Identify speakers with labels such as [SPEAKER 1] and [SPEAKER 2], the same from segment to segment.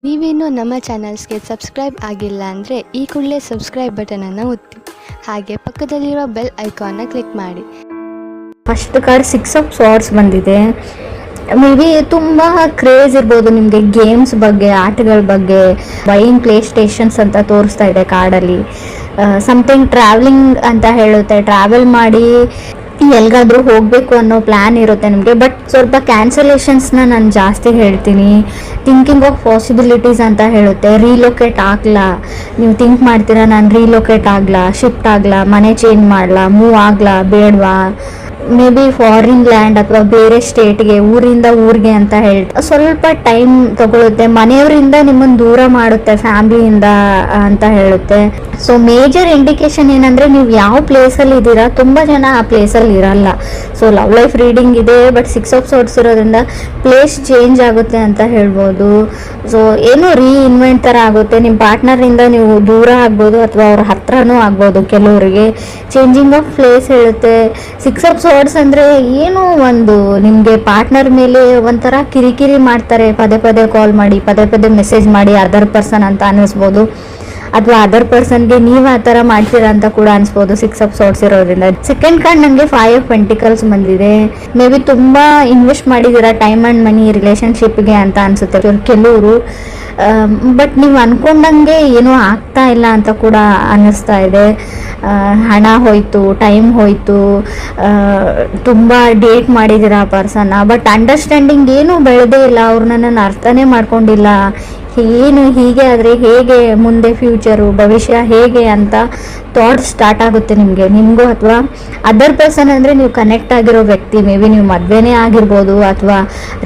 [SPEAKER 1] ನೀವೇನು ನಮ್ಮ ಚಾನಲ್ಸ್ಗೆ ಸಬ್ಸ್ಕ್ರೈಬ್ ಆಗಿಲ್ಲ ಅಂದರೆ ಈ ಕೂಡಲೇ ಸಬ್ಸ್ಕ್ರೈಬ್ ಬಟನನ್ನು ಒತ್ತಿ, ಹಾಗೆ ಪಕ್ಕದಲ್ಲಿರುವ ಬೆಲ್ ಐಕಾನ್ನ ಕ್ಲಿಕ್ ಮಾಡಿ.
[SPEAKER 2] ಫಸ್ಟ್ ಕಾರ್ಡ್ 6 ಆಫ್ ಸಾರ್ಡ್ಸ್ ಬಂದಿದೆ. ಮೇ ಬಿ ತುಂಬ ಕ್ರೇಜ್ ಇರ್ಬೋದು ನಿಮಗೆ ಗೇಮ್ಸ್ ಬಗ್ಗೆ, ಆಟಗಳ ಬಗ್ಗೆ. ಬೈಯಿಂಗ್ ಪ್ಲೇ ಸ್ಟೇಷನ್ಸ್ ಅಂತ ತೋರಿಸ್ತಾ ಇದೆ ಕಾರ್ಡಲ್ಲಿ. ಸಮಥಿಂಗ್ ಟ್ರಾವೆಲಿಂಗ್ ಅಂತ ಹೇಳುತ್ತೆ, ಟ್ರಾವೆಲ್ ಮಾಡಿ ಎಲ್ಗಾದ್ರೂ ಹೋಗಬೇಕು ಅನ್ನೋ ಪ್ಲ್ಯಾನ್ ಇರುತ್ತೆ ನಿಮಗೆ. ಬಟ್ ಸ್ವಲ್ಪ ಕ್ಯಾನ್ಸಲೇಷನ್ಸ್ನ ನಾನು ಜಾಸ್ತಿ ಹೇಳ್ತೀನಿ. ಥಿಂಕಿಂಗ್ ಆಫ್ ಪಾಸಿಬಿಲಿಟೀಸ್ ಅಂತ ಹೇಳುತ್ತೆ. ರೀಲೊಕೇಟ್ ಆಗಲ್ಲ, ನೀವು ಥಿಂಕ್ ಮಾಡ್ತೀರಾ ನಾನು ರೀಲೊಕೇಟ್ ಆಗಲ್ಲ, ಶಿಫ್ಟ್ ಆಗಲ್ಲ, ಮನೆ ಚೇಂಜ್ ಮಾಡಲ್ಲ, ಮೂವ್ ಆಗಲ್ಲ, ಬೇಡವಾ, ಮೇ ಬಿ ಫಾರಿನ್ ಲ್ಯಾಂಡ್ ಅಥವಾ ಬೇರೆ ಸ್ಟೇಟ್ಗೆ, ಊರಿಂದ ಊರಿಗೆ ಅಂತ ಹೇಳ್ತಾ ಸ್ವಲ್ಪ ಟೈಮ್ ತಗೊಳುತ್ತೆ. ಮನೆಯವರಿಂದ ನಿಮ್ಮನ್ನು ದೂರ ಮಾಡುತ್ತೆ, ಫ್ಯಾಮಿಲಿಯಿಂದ ಅಂತ ಹೇಳುತ್ತೆ. ಸೊ ಮೇಜರ್ ಇಂಡಿಕೇಶನ್ ಏನಂದರೆ ನೀವು ಯಾವ ಪ್ಲೇಸಲ್ಲಿ ಇದ್ದೀರಾ, ತುಂಬ ಜನ ಆ ಪ್ಲೇಸಲ್ಲಿ ಇರಲ್ಲ. ಸೊ ಲವ್ ಲೈಫ್ ರೀಡಿಂಗ್ ಇದೆ, ಬಟ್ 6 ಆಫ್ ಸಾರ್ಡ್ಸ್ ಇರೋದ್ರಿಂದ ಪ್ಲೇಸ್ ಚೇಂಜ್ ಆಗುತ್ತೆ ಅಂತ ಹೇಳ್ಬೋದು. ಸೊ ಏನೋ ರೀಇನ್ವೆಂಟ್ ಥರ ಆಗುತ್ತೆ. ನಿಮ್ಮ ಪಾರ್ಟ್ನರಿಂದ ನೀವು ದೂರ ಆಗ್ಬೋದು ಅಥವಾ ಅವ್ರ ಹತ್ರನೂ ಆಗ್ಬೋದು. ಕೆಲವರಿಗೆ ಚೇಂಜಿಂಗ್ ಆಫ್ ಪ್ಲೇಸ್ ಹೇಳುತ್ತೆ. 6 ಆಫ್ ಸಾರ್ಡ್ಸ್ ಅಂದರೆ ಏನೋ ಒಂದು ನಿಮಗೆ ಪಾರ್ಟ್ನರ್ ಮೇಲೆ ಒಂಥರ ಕಿರಿಕಿರಿ ಮಾಡ್ತಾರೆ, ಪದೇ ಪದೇ ಕಾಲ್ ಮಾಡಿ, ಪದೇ ಪದೇ ಮೆಸೇಜ್ ಮಾಡಿ, ಅದರ್ ಪರ್ಸನ್ ಅಂತ ಅನ್ನಿಸ್ಬೋದು. ಅಥವಾ ಅದರ್ ಪರ್ಸನ್ಗೆ ನೀವು ಆ ಥರ ಮಾಡ್ತೀರಾ ಅಂತ ಕೂಡ ಅನ್ಸ್ಬೋದು 6 ಆಫ್ ಸಾರ್ಡ್ಸ್ ಇರೋದ್ರಿಂದ. ಸೆಕೆಂಡ್ ಕಾರ್ಡ್ ನನಗೆ 5 ಆಫ್ ಪೆಂಟಿಕಲ್ಸ್ ಬಂದಿದೆ. ಮೇ ಬಿ ತುಂಬ ಇನ್ವೆಸ್ಟ್ ಮಾಡಿದ್ದೀರಾ ಟೈಮ್ ಆ್ಯಂಡ್ ಮನಿ ರಿಲೇಷನ್ಶಿಪ್ಗೆ ಅಂತ ಅನಿಸುತ್ತೆ ಕೆಲವರು. ಬಟ್ ನೀವು ಅಂದ್ಕೊಂಡಂಗೆ ಏನೂ ಆಗ್ತಾ ಇಲ್ಲ ಅಂತ ಕೂಡ ಅನ್ನಿಸ್ತಾ ಇದೆ. ಹಣ ಹೋಯಿತು, ಟೈಮ್ ಹೋಯಿತು, ತುಂಬ ಡೇಟ್ ಮಾಡಿದ್ದೀರಾ ಆ ಪರ್ಸನ್ನ. ಬಟ್ ಅಂಡರ್ಸ್ಟ್ಯಾಂಡಿಂಗ್ ಏನೂ ಬೆಳೆದೇ ಇಲ್ಲ, ಅವ್ರು ನನ್ನನ್ನು ಅರ್ಥನೇ ಮಾಡ್ಕೊಂಡಿಲ್ಲ. ಏನು ಹೀಗೆ ಆದರೆ ಹೇಗೆ ಮುಂದೆ ಫ್ಯೂಚರು, ಭವಿಷ್ಯ ಹೇಗೆ ಅಂತ ಥಾಟ್ಸ್ ಸ್ಟಾರ್ಟ್ ಆಗುತ್ತೆ ನಿಮಗೂ ಅಥವಾ ಅದರ್ ಪರ್ಸನ್ ಅಂದರೆ ನೀವು ಕನೆಕ್ಟ್ ಆಗಿರೋ ವ್ಯಕ್ತಿ. ಮೇ ಬಿ ನೀವು ಮದುವೆನೇ ಆಗಿರ್ಬೋದು ಅಥವಾ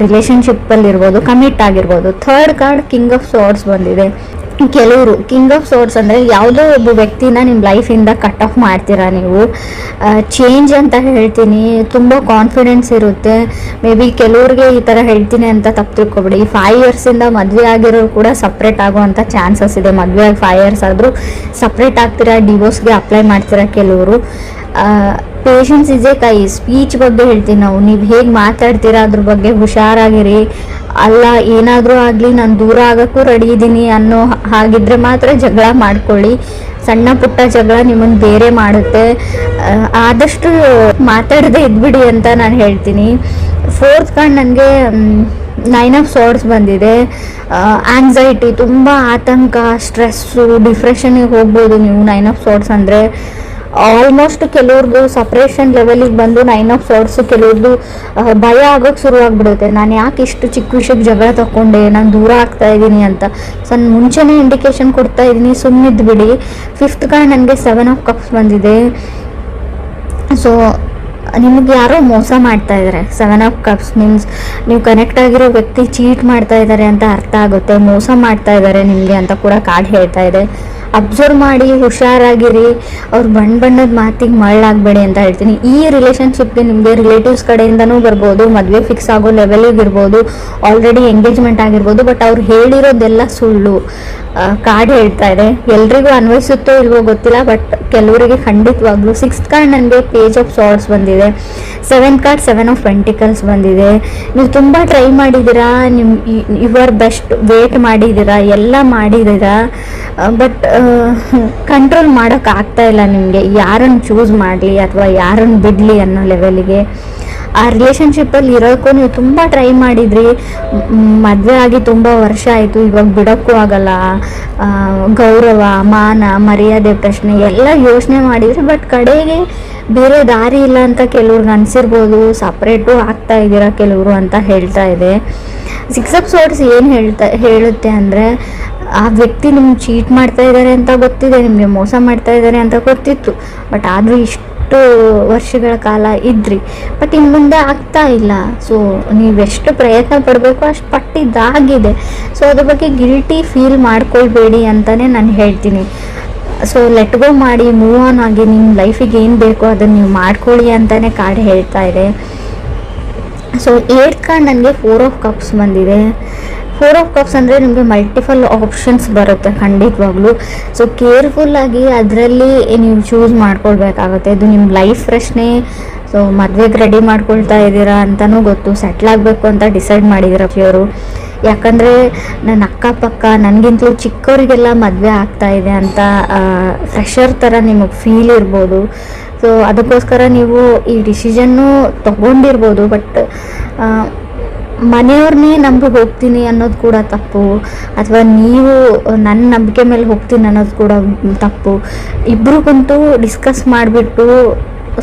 [SPEAKER 2] ರಿಲೇಷನ್ಶಿಪ್ಪಲ್ಲಿರ್ಬೋದು, ಕಮಿಟ್ ಆಗಿರ್ಬೋದು. ಥರ್ಡ್ ಕಾರ್ಡ್ ಕಿಂಗ್ ಆಫ್ ಸಾರ್ಡ್ಸ್ ಬಂದಿದೆ. ಕೆಲವರು ಕಿಂಗ್ ಆಫ್ ಸಾರ್ಡ್ಸ್ ಅಂದರೆ ಯಾವುದೋ ಒಬ್ಬ ವ್ಯಕ್ತಿನ ನಿಮ್ಮ ಲೈಫಿಂದ ಕಟ್ ಆಫ್ ಮಾಡ್ತೀರಾ ನೀವು. ಚೇಂಜ್ ಅಂತ ಹೇಳ್ತೀನಿ. ತುಂಬ ಕಾನ್ಫಿಡೆನ್ಸ್ ಇರುತ್ತೆ. ಮೇ ಬಿ ಕೆಲವ್ರಿಗೆ ಈ ಥರ ಹೇಳ್ತೀನಿ ಅಂತ ತಪ್ಪು ತಿಳ್ಕೊಬೇಡಿ. 5 ಇಯರ್ಸಿಂದ ಮದುವೆ ಆಗಿರೋರು ಕೂಡ ಸಪ್ರೇಟ್ ಆಗುವಂಥ ಚಾನ್ಸಸ್ ಇದೆ. ಮದುವೆ ಆಗಿ 5 ಇಯರ್ಸ್ ಆದರೂ ಸಪ್ರೇಟ್ ಆಗ್ತೀರಾ, ಡಿವೋರ್ಸ್ಗೆ ಅಪ್ಲೈ ಮಾಡ್ತೀರಾ ಕೆಲವರು. ಪೇಷನ್ಸ್ ಇಸ್ ಎ ಕೈ. ಸ್ಪೀಚ್ ಬಗ್ಗೆ ಹೇಳ್ತೀನಿ ನಾವು. ನೀವು ಹೇಗೆ ಮಾತಾಡ್ತೀರಾ ಅದ್ರ ಬಗ್ಗೆ ಹುಷಾರಾಗಿರಿ. ಅಲ್ಲ ಏನಾದರೂ ಆಗಲಿ ನಾನು ದೂರ ಆಗೋಕ್ಕೂ ರೆಡಿ ಇದ್ದೀನಿ ಅನ್ನೋ ಹಾಗಿದ್ರೆ ಮಾತ್ರ ಜಗಳ ಮಾಡ್ಕೊಳ್ಳಿ. ಸಣ್ಣ ಪುಟ್ಟ ಜಗಳ ನಿಮ್ಮನ್ನು ಬೇರೆ ಮಾಡುತ್ತೆ. ಆದಷ್ಟು ಮಾತಾಡದೆ ಇದ್ಬಿಡಿ ಅಂತ ನಾನು ಹೇಳ್ತೀನಿ. ಫೋರ್ತ್ ಕಾರ್ಡ್ ನನಗೆ 9 ಆಫ್ ಸಾರ್ಡ್ಸ್ ಬಂದಿದೆ. ಆಂಗ್ಸೈಟಿ, ತುಂಬ ಆತಂಕ, ಸ್ಟ್ರೆಸ್ಸು, ಡಿಪ್ರೆಷನ್ಗೆ ಹೋಗ್ಬೋದು ನೀವು 9 ಆಫ್ ಸಾರ್ಡ್ಸ್ ಅಂದರೆ. ಆಲ್ಮೋಸ್ಟ್ ಕೆಲವ್ರದ್ದು ಸಪ್ರೇಷನ್ ಲೆವೆಲಿಗೆ ಬಂದು 9 ಆಫ್ ಸಾರ್ಡ್ಸ್ ಕೆಲವ್ರದ್ದು ಭಯ ಆಗೋಕ್ಕೆ ಶುರುವಾಗ್ಬಿಡುತ್ತೆ. ನಾನು ಯಾಕೆ ಇಷ್ಟು ಚಿಕ್ಕ ವಿಷಯಕ್ಕೆ ಜಗಳ ತಗೊಂಡೆ, ನಾನು ದೂರ ಆಗ್ತಾ ಇದ್ದೀನಿ ಅಂತ. ಸೊ ನಾನು ಮುಂಚೆನೇ ಇಂಡಿಕೇಶನ್ ಕೊಡ್ತಾ ಇದ್ದೀನಿ, ಸುಮ್ಮನಿದ್ದು ಬಿಡಿ. ಫಿಫ್ತ್ ಕಾರ್ಡ್ ನನಗೆ 7 ಆಫ್ ಕಪ್ಸ್ ಬಂದಿದೆ. ಸೊ ನಿಮಗೆ ಯಾರೋ ಮೋಸ ಮಾಡ್ತಾ ಇದ್ದಾರೆ. 7 ಆಫ್ ಕಪ್ಸ್ ಮೀನ್ಸ್ ನೀವು ಕನೆಕ್ಟ್ ಆಗಿರೋ ವ್ಯಕ್ತಿ ಚೀಟ್ ಮಾಡ್ತಾ ಇದ್ದಾರೆ ಅಂತ ಅರ್ಥ ಆಗುತ್ತೆ. ಮೋಸ ಮಾಡ್ತಾ ಇದ್ದಾರೆ ನಿಮಗೆ ಅಂತ ಕೂಡ ಕಾರ್ಡ್ ಹೇಳ್ತಾ ಇದೆ. ಅಬ್ಸರ್ವ್ ಮಾಡಿ, ಹುಷಾರಾಗಿರಿ. ಅವ್ರು ಬಣ್ಣದ ಮಾತಿಗೆ ಮಳ್ಳಾಗಬೇಡಿ ಅಂತ ಹೇಳ್ತೀನಿ. ಈ ರಿಲೇಷನ್ಶಿಪ್ಗೆ ನಿಮಗೆ ರಿಲೇಟಿವ್ಸ್ ಕಡೆಯಿಂದನೂ ಬರ್ಬೋದು, ಮದುವೆ ಫಿಕ್ಸ್ ಆಗೋ ಲೆವೆಲಿಗೆ ಇರ್ಬೋದು, ಆಲ್ರೆಡಿ ಎಂಗೇಜ್ಮೆಂಟ್ ಆಗಿರ್ಬೋದು. ಬಟ್ ಅವ್ರು ಹೇಳಿರೋದೆಲ್ಲ ಸುಳ್ಳು ಕಾರ್ಡ್ ಹೇಳ್ತಾ ಇದೆ. ಎಲ್ರಿಗೂ ಅನ್ವಯಿಸುತ್ತೋ ಇಲ್ವೋ ಗೊತ್ತಿಲ್ಲ, ಬಟ್ ಕೆಲವರಿಗೆ ಖಂಡಿತವಾಗ್ಲೂ. 6th ಕಾರ್ಡ್ ನನಗೆ ಪೇಜ್ ಆಫ್ ಸಾರ್ಡ್ಸ್ ಬಂದಿದೆ. 7th ಕಾರ್ಡ್ 7 ಆಫ್ ಪೆಂಟಿಕಲ್ಸ್ ಬಂದಿದೆ. ನೀವು ತುಂಬ ಟ್ರೈ ಮಾಡಿದ್ದೀರಾ, ಯುವರ್ ಬೆಸ್ಟ್ ವೇಟ್ ಮಾಡಿದ್ದೀರಾ, ಎಲ್ಲ ಮಾಡಿದ್ದೀರಾ. ಬಟ್ ಕಂಟ್ರೋಲ್ ಮಾಡೋಕ್ಕಾಗ್ತಾ ಇಲ್ಲ ನಿಮಗೆ. ಯಾರನ್ನು ಚೂಸ್ ಮಾಡಲಿ ಅಥವಾ ಯಾರನ್ನು ಬಿಡಲಿ ಅನ್ನೋ ಲೆವೆಲಿಗೆ. ಆ ರಿಲೇಷನ್ಶಿಪ್ಪಲ್ಲಿ ಇರೋಕ್ಕೂ ನೀವು ತುಂಬ ಟ್ರೈ ಮಾಡಿದ್ರಿ. ಮದುವೆ ಆಗಿ ತುಂಬ ವರ್ಷ ಆಯಿತು, ಇವಾಗ ಬಿಡೋಕ್ಕೂ ಆಗಲ್ಲ. ಗೌರವ, ಮಾನ, ಮರ್ಯಾದೆ ಪ್ರಶ್ನೆ ಎಲ್ಲ ಯೋಚನೆ ಮಾಡಿದ್ರಿ. ಬಟ್ ಕಡೆಗೆ ಬೇರೆ ದಾರಿ ಇಲ್ಲ ಅಂತ ಕೆಲವ್ರಿಗೆ ಅನಿಸಿರ್ಬೋದು. ಸಪ್ರೇಟು ಆಗ್ತಾ ಇದ್ದೀರಾ ಕೆಲವರು ಅಂತ ಹೇಳ್ತಾ ಇದೆ. 6 ಆಫ್ ಸಾರ್ಡ್ಸ್ ಏನು ಹೇಳುತ್ತೆ ಅಂದರೆ, ಆ ವ್ಯಕ್ತಿ ನಿಮ್ಗೆ ಚೀಟ್ ಮಾಡ್ತಾ ಇದ್ದಾರೆ ಅಂತ ಗೊತ್ತಿದೆ, ನಿಮಗೆ ಮೋಸ ಮಾಡ್ತಾ ಇದ್ದಾರೆ ಅಂತ ಗೊತ್ತಿತ್ತು. ಬಟ್ ಆದರೂ ಇಷ್ಟು ವರ್ಷಗಳ ಕಾಲ ಇದ್ರಿ. ಬಟ್ ಇನ್ನು ಮುಂದೆ ಆಗ್ತಾ ಇಲ್ಲ. ಸೊ ನೀವೆಷ್ಟು ಪ್ರಯತ್ನ ಪಡಬೇಕು ಅಷ್ಟು ಪಟ್ಟಿದ್ದಾಗಿದೆ. ಸೊ ಅದ್ರ ಬಗ್ಗೆ ಗಿಲ್ಟಿ ಫೀಲ್ ಮಾಡ್ಕೊಳ್ಬೇಡಿ ಅಂತಲೇ ನಾನು ಹೇಳ್ತೀನಿ. ಸೊ ಲೆಟ್ ಗೋ ಮಾಡಿ, ಮೂವ್ ಆನ್ ಆಗಿ, ನಿಮ್ಮ ಲೈಫಿಗೆ ಏನು ಬೇಕೋ ಅದನ್ನು ನೀವು ಮಾಡ್ಕೊಳ್ಳಿ ಅಂತಲೇ ಕಾರ್ಡ್ ಹೇಳ್ತಾ ಇದೆ. ಸೊ 8th ಕಾರ್ಡ್ ನನಗೆ 4 ಆಫ್ ಕಪ್ಸ್ ಬಂದಿದೆ. 4 ಆಫ್ ಕಪ್ಸ್ ಅಂದರೆ ನಿಮಗೆ ಮಲ್ಟಿಪಲ್ ಆಪ್ಷನ್ಸ್ ಬರುತ್ತೆ ಖಂಡಿತವಾಗ್ಲೂ. ಸೊ ಕೇರ್ಫುಲ್ಲಾಗಿ ಅದರಲ್ಲಿ ನೀವು ಚೂಸ್ ಮಾಡ್ಕೊಳ್ಬೇಕಾಗುತ್ತೆ. ಇದು ನಿಮ್ಮ ಲೈಫ್ ಪ್ರಶ್ನೆ. ಸೊ ಮದುವೆಗೆ ರೆಡಿ ಮಾಡ್ಕೊಳ್ತಾ ಇದ್ದೀರಾ ಅಂತಲೂ ಗೊತ್ತು, ಸೆಟ್ಲ್ ಆಗಬೇಕು ಅಂತ ಡಿಸೈಡ್ ಮಾಡಿದ್ದೀರಾ ಅವರು. ಯಾಕಂದರೆ ನನ್ನ ಅಕ್ಕಪಕ್ಕ ನನಗಿಂತಲೂ ಚಿಕ್ಕವರಿಗೆಲ್ಲ ಮದುವೆ ಆಗ್ತಾ ಇದೆ ಅಂತ ಫ್ರೆಷರ್ ಥರ ನಿಮಗೆ ಫೀಲ್ ಇರ್ಬೋದು. ಸೊ ಅದಕ್ಕೋಸ್ಕರ ನೀವು ಈ ಡಿಸಿಷನ್ನು ತೊಗೊಂಡಿರ್ಬೋದು. ಬಟ್ ಮನೆಯವ್ರನ್ನೇ ನಂಬಿ ಹೋಗ್ತೀನಿ ಅನ್ನೋದು ಕೂಡ ತಪ್ಪು, ಅಥವಾ ನೀವು ನನ್ನ ನಂಬಿಕೆ ಮೇಲೆ ಹೋಗ್ತೀನಿ ಅನ್ನೋದು ಕೂಡ ತಪ್ಪು. ಇಬ್ರಿಗಂತೂ ಡಿಸ್ಕಸ್ ಮಾಡಿಬಿಟ್ಟು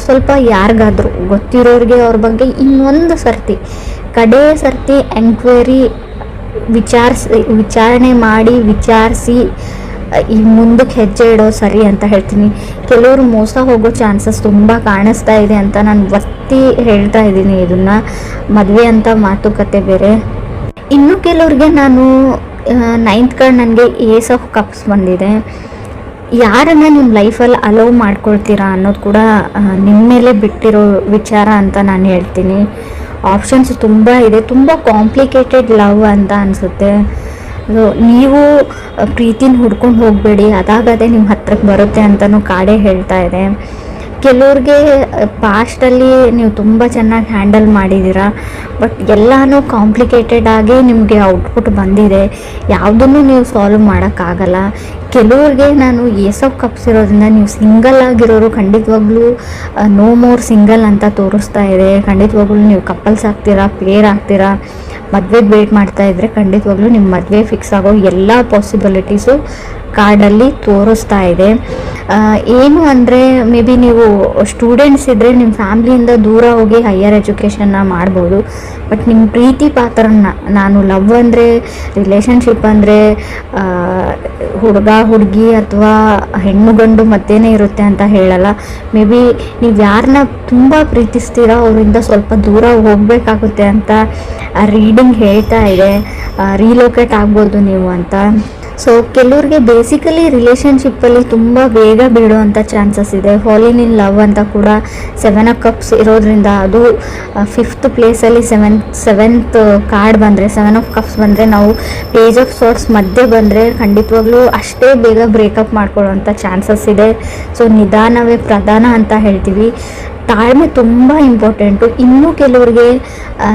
[SPEAKER 2] ಸ್ವಲ್ಪ ಯಾರಿಗಾದರೂ ಗೊತ್ತಿರೋರಿಗೆ ಅವ್ರ ಬಗ್ಗೆ ಇನ್ನೊಂದು ಕಡೆ ಸರ್ತಿ ಎಂಕ್ವೈರಿ ವಿಚಾರಣೆ ಮಾಡಿ ವಿಚಾರಿಸಿ ಈ ಮುಂದಕ್ಕೆ ಹೆಜ್ಜೆ ಇಡೋ ಸರಿ ಅಂತ ಹೇಳ್ತೀನಿ. ಕೆಲವರು ಮೋಸ ಹೋಗೋ ಚಾನ್ಸಸ್ ತುಂಬ ಕಾಣಿಸ್ತಾ ಇದೆ ಅಂತ ನಾನು ಒತ್ತಿ ಹೇಳ್ತಾ ಇದ್ದೀನಿ. ಇದನ್ನು ಮದುವೆ ಅಂತ ಮಾತುಕತೆ ಬೇರೆ. ಇನ್ನು ಕೆಲವ್ರಿಗೆ ನಾನು 9th ಕಾರ್ಡ್ ನನಗೆ ಏಸ್ ಆಫ್ ಕಪ್ಸ್ ಬಂದಿದೆ. ಯಾರನ್ನು ನಿಮ್ಮ ಲೈಫಲ್ಲಿ ಅಲೋವ್ ಮಾಡ್ಕೊಳ್ತೀರಾ ಅನ್ನೋದು ಕೂಡ ನಿಮ್ಮ ಮೇಲೆ ಬಿಟ್ಟಿರೋ ವಿಚಾರ ಅಂತ ನಾನು ಹೇಳ್ತೀನಿ. ಆಪ್ಷನ್ಸ್ ತುಂಬ ಇದೆ, ತುಂಬ ಕಾಂಪ್ಲಿಕೇಟೆಡ್ ಲವ್ ಅಂತ ಅನಿಸುತ್ತೆ. ನೀವು ಪ್ರೀತಿನ ಹುಡ್ಕೊಂಡು ಹೋಗಬೇಡಿ, ಅದಾಗದೇ ನಿಮ್ಮ ಹತ್ರಕ್ಕೆ ಬರುತ್ತೆ ಅಂತಲೂ ಕಾಡೇ ಹೇಳ್ತಾ ಇದೆ. ಕೆಲವ್ರಿಗೆ ಪಾಸ್ಟಲ್ಲಿ ನೀವು ತುಂಬ ಚೆನ್ನಾಗಿ ಹ್ಯಾಂಡಲ್ ಮಾಡಿದ್ದೀರಾ, ಬಟ್ ಎಲ್ಲನೂ ಕಾಂಪ್ಲಿಕೇಟೆಡ್ ಆಗಿ ನಿಮಗೆ ಔಟ್ಪುಟ್ ಬಂದಿದೆ. ಯಾವುದನ್ನು ನೀವು ಸಾಲ್ವ್ ಮಾಡೋಕ್ಕಾಗಲ್ಲ. ಕೆಲವ್ರಿಗೆ ನಾನು ಏಸ್ ಆಫ್ ಕಪ್ಸ್ ಇರೋದ್ರಿಂದ ನೀವು ಸಿಂಗಲ್ ಆಗಿರೋರು ಖಂಡಿತವಾಗ್ಲೂ ನೋ ಮೋರ್ ಸಿಂಗಲ್ ಅಂತ ತೋರಿಸ್ತಾ ಇದೆ. ಖಂಡಿತವಾಗ್ಲೂ ನೀವು ಕಪಲ್ಸ್ ಆಗ್ತೀರಾ, ಪೇರ್ ಆಗ್ತೀರಾ. ಮದುವೆಗೆ ವೇಟ್ ಮಾಡ್ತಾ ಇದ್ದರೆ ಖಂಡಿತವಾಗ್ಲೂ ನಿಮ್ಮ ಮದುವೆ ಫಿಕ್ಸ್ ಆಗೋ ಎಲ್ಲ ಪಾಸಿಬಿಲಿಟೀಸು ಕಾರ್ಡಲ್ಲಿ ತೋರಿಸ್ತಾ ಇದೆ. ಏನು ಅಂದರೆ ಮೇ ಬಿ ನೀವು ಸ್ಟೂಡೆಂಟ್ಸ್ ಇದ್ದರೆ ನಿಮ್ಮ ಫ್ಯಾಮ್ಲಿಯಿಂದ ದೂರ ಹೋಗಿ ಹೈಯರ್ ಎಜುಕೇಷನ್ನ ಮಾಡ್ಬೋದು. ಬಟ್ ನಿಮ್ಮ ಪ್ರೀತಿ ಪಾತ್ರನ, ನಾನು ಲವ್ ಅಂದರೆ ರಿಲೇಷನ್ಶಿಪ್ ಅಂದರೆ ಹುಡುಗ ಹುಡುಗಿ ಅಥವಾ ಹೆಣ್ಣು ಗಂಡು ಮಧ್ಯೆನೇ ಇರುತ್ತೆ ಅಂತ ಹೇಳಲ್ಲ. ಮೇ ಬಿ ನೀವು ಯಾರನ್ನ ತುಂಬ ಪ್ರೀತಿಸ್ತೀರೋ ಅವರಿಂದ ಸ್ವಲ್ಪ ದೂರ ಹೋಗಬೇಕಾಗುತ್ತೆ ಅಂತ ರೀಡಿಂಗ್ ಹೇಳ್ತಾ ಇದೆ. ರೀಲೋಕೇಟ್ ಆಗ್ಬೋದು ನೀವು ಅಂತ. ಸೊ ಕೆಲವ್ರಿಗೆ ಬೇಸಿಕಲಿ ರಿಲೇಷನ್ಶಿಪ್ಪಲ್ಲಿ ತುಂಬ ಬೇಗ ಬೀಳುವಂಥ ಚಾನ್ಸಸ್ ಇದೆ. ಫಾಲಿನ್ ಇನ್ ಲವ್ ಅಂತ ಕೂಡ 7 ಆಫ್ ಕಪ್ಸ್ ಇರೋದ್ರಿಂದ, ಅದು 5th ಪ್ಲೇಸಲ್ಲಿ ಸೆವೆಂತ್ ಕಾರ್ಡ್ ಬಂದರೆ, 7 ಆಫ್ ಕಪ್ಸ್ ಬಂದರೆ, ನಾವು ಪೇಜ್ ಆಫ್ ಸಾರ್ಟ್ಸ್ ಮಧ್ಯೆ ಬಂದರೆ ಖಂಡಿತವಾಗ್ಲೂ ಅಷ್ಟೇ ಬೇಗ ಬ್ರೇಕಪ್ ಮಾಡ್ಕೊಳ್ಳೋವಂಥ ಚಾನ್ಸಸ್ ಇದೆ. ಸೊ ನಿಧಾನವೇ ಪ್ರಧಾನ ಅಂತ ಹೇಳ್ತೀವಿ. ತಾಳ್ಮೆ ತುಂಬ ಇಂಪಾರ್ಟೆಂಟು. ಇನ್ನೂ ಕೆಲವ್ರಿಗೆ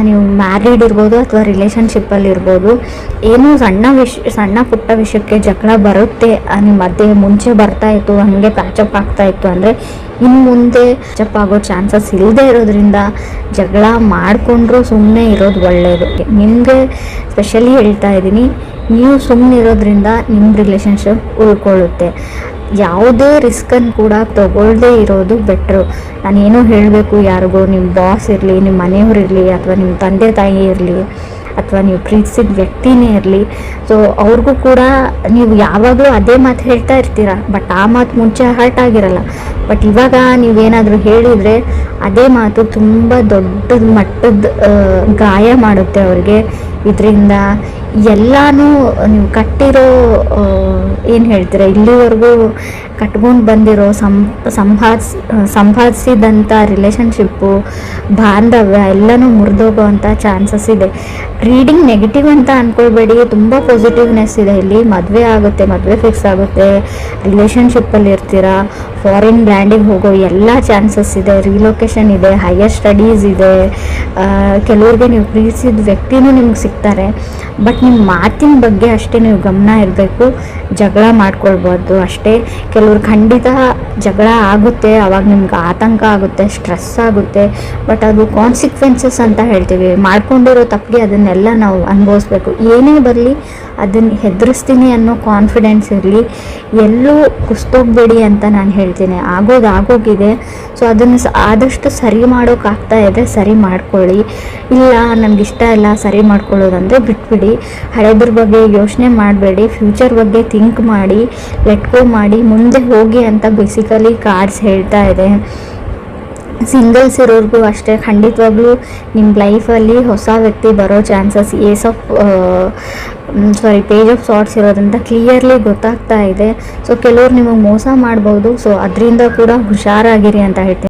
[SPEAKER 2] ನೀವು ಮ್ಯಾರಿಡ್ ಇರ್ಬೋದು ಅಥವಾ ರಿಲೇಷನ್ಶಿಪ್ಪಲ್ಲಿ ಇರ್ಬೋದು, ಏನೂ ಸಣ್ಣ ಪುಟ್ಟ ವಿಷಯಕ್ಕೆ ಜಗಳ ಬರುತ್ತೆ ನಿಮ್ಮ ಮಧ್ಯೆ. ಮುಂಚೆ ಬರ್ತಾಯಿತ್ತು, ಹಾಗೆ ಪ್ಯಾಚಪ್ ಆಗ್ತಾಯಿತ್ತು ಅಂದರೆ ಇನ್ನು ಮುಂದೆ ಪ್ಯಾಚಪ್ ಆಗೋ ಚಾನ್ಸಸ್ ಇಲ್ಲದೆ ಇರೋದ್ರಿಂದ ಜಗಳ ಮಾಡಿಕೊಂಡ್ರೂ ಸುಮ್ಮನೆ ಇರೋದು ಒಳ್ಳೆಯದು. ನಿಮಗೆ ಸ್ಪೆಷಲಿ ಹೇಳ್ತಾ ಇದ್ದೀನಿ, ನೀವು ಸುಮ್ಮನೆ ಇರೋದ್ರಿಂದ ನಿಮ್ಮ ರಿಲೇಷನ್ಶಿಪ್ ಉಳ್ಕೊಳ್ಳುತ್ತೆ. ಯಾವುದೇ ರಿಸ್ಕನ್ನು ಕೂಡ ತಗೊಳ್ಳದೇ ಇರೋದು ಬೆಟ್ರು. ನಾನೇನೋ ಹೇಳಬೇಕು ಯಾರಿಗೋ, ನಿಮ್ಮ ಬಾಸ್ ಇರಲಿ, ನಿಮ್ಮ ಮನೆಯವ್ರಿರಲಿ, ಅಥವಾ ನಿಮ್ಮ ತಂದೆ ತಾಯಿ ಇರಲಿ, ಅಥವಾ ನೀವು ಪ್ರೀತಿಸಿದ ವ್ಯಕ್ತಿನೇ ಇರಲಿ. ಸೊ ಅವ್ರಿಗೂ ಕೂಡ ನೀವು ಯಾವಾಗಲೂ ಅದೇ ಮಾತು ಹೇಳ್ತಾ ಇರ್ತೀರ, ಬಟ್ ಆ ಮಾತು ಮುಂಚೆ ಹರ್ಟ್ ಆಗಿರಲ್ಲ. ಬಟ್ ಇವಾಗ ನೀವೇನಾದರೂ ಹೇಳಿದರೆ ಅದೇ ಮಾತು ತುಂಬ ದೊಡ್ಡ ಮಟ್ಟದ ಗಾಯ ಮಾಡುತ್ತೆ ಅವ್ರಿಗೆ. ಇದರಿಂದ ಎಲ್ಲನೂ ನೀವು ಕಟ್ಟಿರೋ ಏನು ಹೇಳ್ತೀರ, ಇಲ್ಲಿವರೆಗೂ ಕಟ್ಕೊಂಡು ಬಂದಿರೋ ಸಂಪಾದಿಸಿದಂಥ ರಿಲೇಷನ್ಶಿಪ್ಪು, ಬಾಂಧವ್ಯ ಎಲ್ಲನೂ ಮುರಿದೋಗೋವಂಥ ಚಾನ್ಸಸ್ ಇದೆ. ರೀಡಿಂಗ್ ನೆಗೆಟಿವ್ ಅಂತ ಅಂದ್ಕೊಳ್ಬೇಡಿ, ತುಂಬ ಪಾಸಿಟಿವ್ನೆಸ್ ಇದೆ ಇಲ್ಲಿ. ಮದುವೆ ಆಗುತ್ತೆ, ಮದುವೆ ಫಿಕ್ಸ್ ಆಗುತ್ತೆ, ರಿಲೇಷನ್ಶಿಪ್ಪಲ್ಲಿ ಇರ್ತೀರಾ, ಫಾರಿನ್ ಲ್ಯಾಂಡಿಗೆ ಹೋಗೋ ಎಲ್ಲ ಚಾನ್ಸಸ್ ಇದೆ, ರಿಲೊಕೇಶನ್ ಇದೆ, ಹೈಯರ್ ಸ್ಟಡೀಸ್ ಇದೆ. ಕೆಲವ್ರಿಗೆ ನೀವು ಪ್ರೀತಿಸಿದ ವ್ಯಕ್ತಿನೂ ನಿಮ್ಗೆ ಸಿಗ್ತಾರೆ. ಬಟ್ ನಿಮ್ಮ ಮಾತಿನ ಬಗ್ಗೆ ಅಷ್ಟೇ ನೀವು ಗಮನ ಇರಬೇಕು. ಜಗಳ ಮಾಡ್ಕೊಳ್ಬಾರ್ದು ಅಷ್ಟೇ. ಕೆಲವ್ರು ಖಂಡಿತ ಜಗಳ ಆಗುತ್ತೆ, ಅವಾಗ ನಿಮ್ಗೆ ಆತಂಕ ಆಗುತ್ತೆ, ಸ್ಟ್ರೆಸ್ ಆಗುತ್ತೆ. ಬಟ್ ಅದು ಕಾನ್ಸಿಕ್ವೆನ್ಸಸ್ ಅಂತ ಹೇಳ್ತೀವಿ. ಮಾಡ್ಕೊಂಡಿರೋ ತಪ್ಪಿಗೆ ಅದನ್ನೆಲ್ಲ ನಾವು ಅನುಭವಿಸ್ಬೇಕು. ಏನೇ ಬರಲಿ ಅದನ್ನು ಹೆದರಿಸ್ತೀನಿ ಅನ್ನೋ ಕಾನ್ಫಿಡೆನ್ಸ್ ಇರಲಿ. ಎಲ್ಲೂ ಕುಸ್ತೋಗ್ಬೇಡಿ ಅಂತ ನಾನು ಹೇಳ್ತೀನಿ. ಆಗೋಗಿದೆ. ಸೊ ಅದನ್ನು ಆದಷ್ಟು ಸರಿ ಮಾಡೋಕ್ಕಾಗ್ತಾ ಇದೆ, ಸರಿ ಮಾಡ್ಕೊಳ್ಳಿ. ಇಲ್ಲ ನನಗಿಷ್ಟ ಇಲ್ಲ ಸರಿ ಮಾಡ್ಕೊಳ್ಳೋದಂದರೆ ಬಿಟ್ಬಿಡಿ. ಹಳೆದ್ರ ಬಗ್ಗೆ ಯೋಚನೆ ಮಾಡಬೇಡಿ, ಫ್ಯೂಚರ್ ಬಗ್ಗೆ ಥಿಂಕ್ ಮಾಡಿ, ಲೆಟ್ ಗೋ ಮಾಡಿ, ಮುಂದೆ ಹೋಗಿ ಅಂತ ಬೇಸಿಕಲಿ ಕಾರ್ಡ್ಸ್ ಹೇಳ್ತಾ ಇದೆ. ಸಿಂಗಲ್ಸ್ ಇರೋರ್ಗೂ ಅಷ್ಟೇ, ಖಂಡಿತವಾಗ್ಲೂ ನಿಮ್ಮ ಲೈಫಲ್ಲಿ ಹೊಸ ವ್ಯಕ್ತಿ ಬರೋ ಚಾನ್ಸಸ್ ಪೇಜ್ ಆಫ್ ಸಾರ್ಟ್ಸ್ ಇರೋದ್ರಿಂದ ಕ್ಲಿಯರ್ಲಿ ಗೊತ್ತಾಗ್ತಾ ಇದೆ. ಸೊ ಕೆಲವ್ರು ನಿಮಗೆ ಮೋಸ ಮಾಡ್ಬೋದು. ಸೊ ಅದರಿಂದ ಕೂಡ ಹುಷಾರಾಗಿರಿ ಅಂತ ಹೇಳ್ತೀನಿ.